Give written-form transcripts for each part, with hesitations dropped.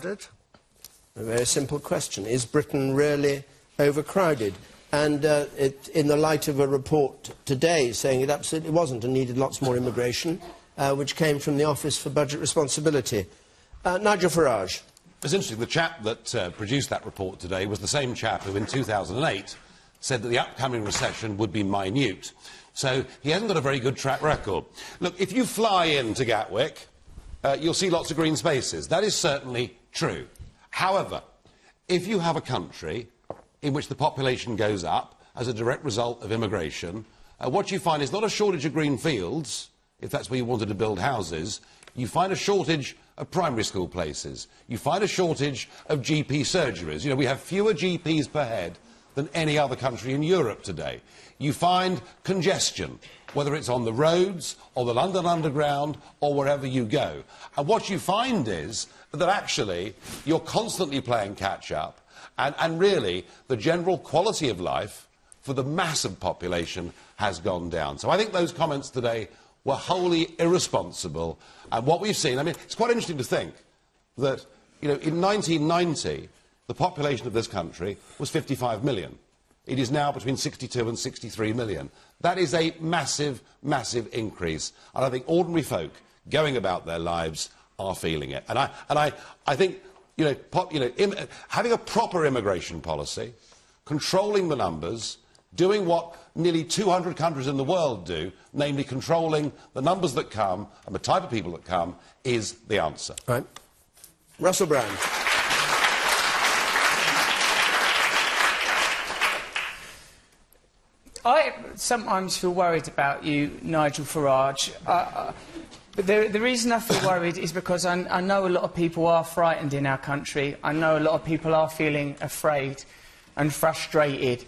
A very simple question. Is Britain really overcrowded? And in the light of a report today saying it absolutely wasn't and needed lots more immigration, which came from the Office for Budget Responsibility. Nigel Farage. It's interesting, the chap that produced that report today was the same chap who in 2008 said that the upcoming recession would be minute. So he hasn't got a very good track record. Look, if you fly into Gatwick, you'll see lots of green spaces. That is certainly true. However, if you have a country in which the population goes up as a direct result of immigration, what you find is not a shortage of green fields, if that's where you wanted to build houses. You find a shortage of primary school places. You find a shortage of GP surgeries. You know, we have fewer GPs per head than any other country in Europe today. You find congestion, whether it's on the roads or the London Underground or wherever you go. And what you find is that actually you're constantly playing catch-up, and really the general quality of life for the massive population has gone down. So I think those comments today were wholly irresponsible. And what we've seen, I mean, it's quite interesting to think that, you know, in 1990, the population of this country was 55 million. It is now between 62 and 63 million. That is a massive, massive increase. And I think ordinary folk going about their lives are feeling it. And I think, having a proper immigration policy, controlling the numbers, doing what nearly 200 countries in the world do, namely controlling the numbers that come and the type of people that come, is the answer. Right. Russell Brand. I sometimes feel worried about you, Nigel Farage. But the reason I feel worried is because I know a lot of people are frightened in our country. I know a lot of people are feeling afraid and frustrated.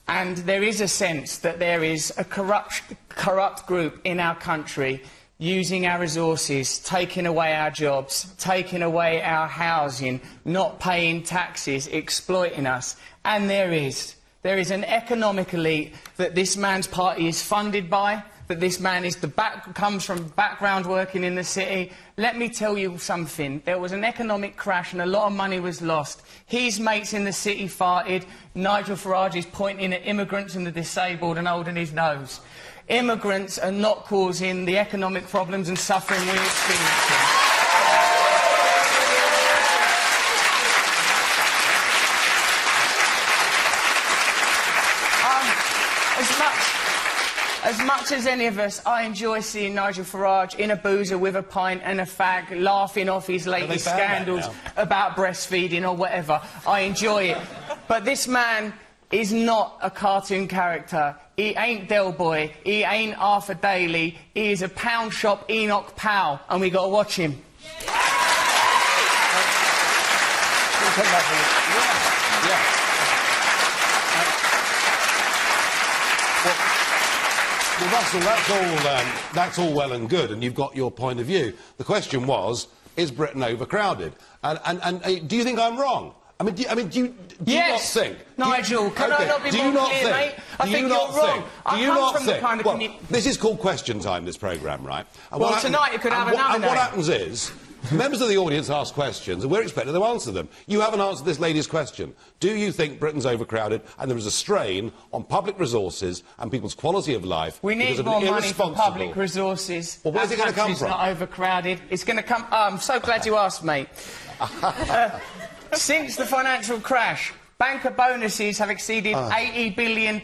And there is a sense that there is a corrupt group in our country using our resources, taking away our jobs, taking away our housing, not paying taxes, exploiting us. And there is an economic elite that this man's party is funded by, that this man comes from background working in the city. Let me tell you something. There was an economic crash and a lot of money was lost. His mates in the city farted. Nigel Farage is pointing at immigrants and the disabled and holding his nose. Immigrants are not causing the economic problems and suffering we're experiencing. As much as any of us, I enjoy seeing Nigel Farage in a boozer with a pint and a fag, laughing off his latest scandals about breastfeeding or whatever. I enjoy it. But this man is not a cartoon character. He ain't Del Boy. He ain't Arthur Daly. He is a pound shop Enoch Powell, and we got to watch him. Well, Russell, that's all well and good, and you've got your point of view. The question was, is Britain overcrowded? And do you think I'm wrong? I mean, do you not think... Nigel, can I not be more clear, mate? I think you're wrong. I come from the kind of community... This is called Question Time, this programme, right? Well, tonight you could have another name. And what happens is... Members of the audience ask questions, and we're expected to answer them. You haven't answered this lady's question. Do you think Britain's overcrowded and there is a strain on public resources and people's quality of life? We need more money for public resources. Well, where's it going to come from? It's not overcrowded. It's going to come... I'm so glad you asked, mate. Since the financial crash, banker bonuses have exceeded £80 billion.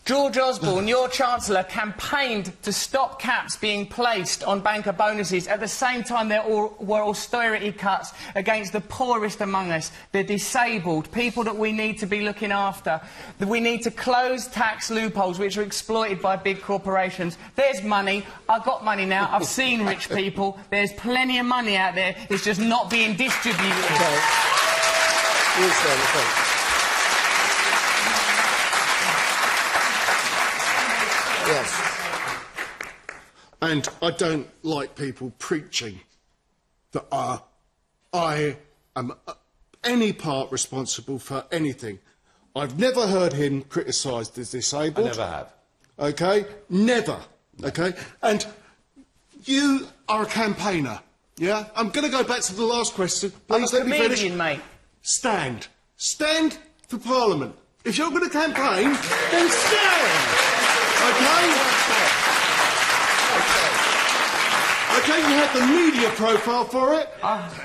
George Osborne, your Chancellor, campaigned to stop caps being placed on banker bonuses. At the same time, there were austerity cuts against the poorest among us, the disabled, people that we need to be looking after. We need to close tax loopholes which are exploited by big corporations. There's money. I've got money now. I've seen rich people. There's plenty of money out there. It's just not being distributed. Yes. And I don't like people preaching that I am any part responsible for anything. I've never heard him criticise the disabled. I never have. OK? Never. OK? And you are a campaigner. Yeah? I'm going to go back to the last question. I'm a Please let me finish. comedian, mate. Stand. Stand for Parliament. If you're going to campaign, then stand. OK? OK, you have the media profile for it.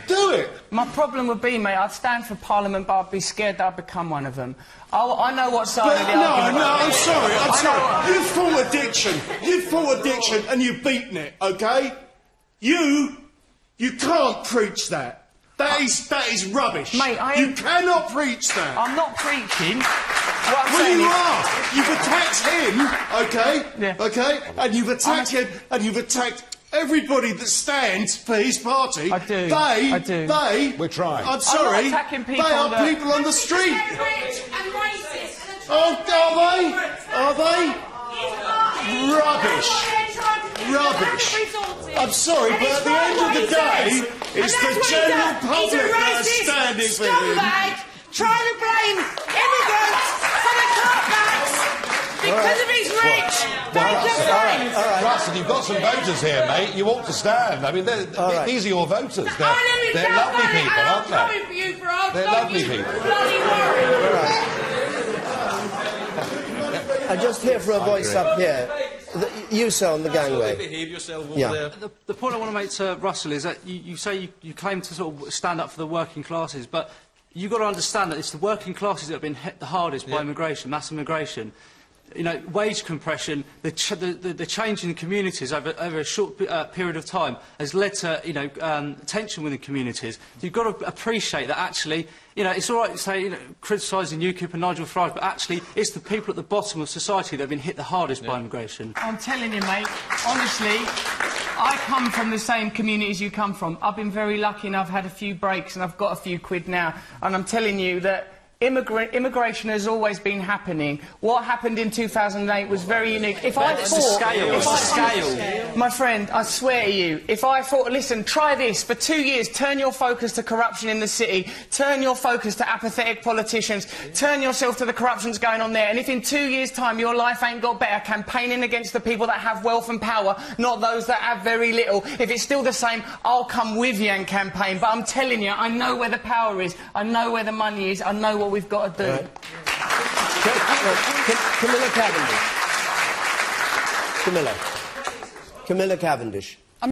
Do it. My problem would be, mate, I'd stand for Parliament, but I'd be scared that I'd become one of them. I know what side of the argument... No, I'm sorry. You've fought addiction. You've fought addiction and you've beaten it, OK? You can't preach that. That is rubbish. Mate, You cannot preach that. I'm not preaching. What I'm Well, saying you is- are. You've attacked him, OK? Yeah. OK? And you've attacked him, and you've attacked everybody that stands for his party. I do. I do. We're trying. I'm sorry. I'm not attacking people They are that- people on the street. Rich and racist. Oh, are they? Rubbish. I'm sorry, but at the end of the day, it's the general public that are standing for him. Trying to blame immigrants for the cutbacks because of his rich bank of Russell, you've got some voters here, mate. You ought to stand. I mean, these are your voters. They're lovely people, aren't they? They're lovely people. I just hear for a voice up here. You, sir, on the gangway. Behave yourself over Yeah. there. The point I want to make to Russell is that you say you claim to sort of stand up for the working classes, but you've got to understand that it's the working classes that have been hit the hardest by immigration, mass immigration. You know, wage compression, the change in communities over a short period of time has led to, you know, tension within communities. You've got to appreciate that actually, you know, it's all right to say, you know, criticising UKIP and Nigel Farage, but actually it's the people at the bottom of society that have been hit the hardest by immigration. I'm telling you, mate, honestly, I come from the same community as you come from. I've been very lucky and I've had a few breaks and I've got a few quid now. And I'm telling you that immigration has always been happening. What happened in 2008 was very unique. If I thought... My friend, I swear to you, if I thought, listen, try this, for 2 years, turn your focus to corruption in the city, turn your focus to apathetic politicians, turn yourself to the corruption that's going on there, and if in 2 years' time your life ain't got better, campaigning against the people that have wealth and power, not those that have very little, if it's still the same, I'll come with you and campaign. But I'm telling you, I know where the power is, I know where the money is, I know what we've got to do. Right. Camilla Cavendish. Camilla Cavendish.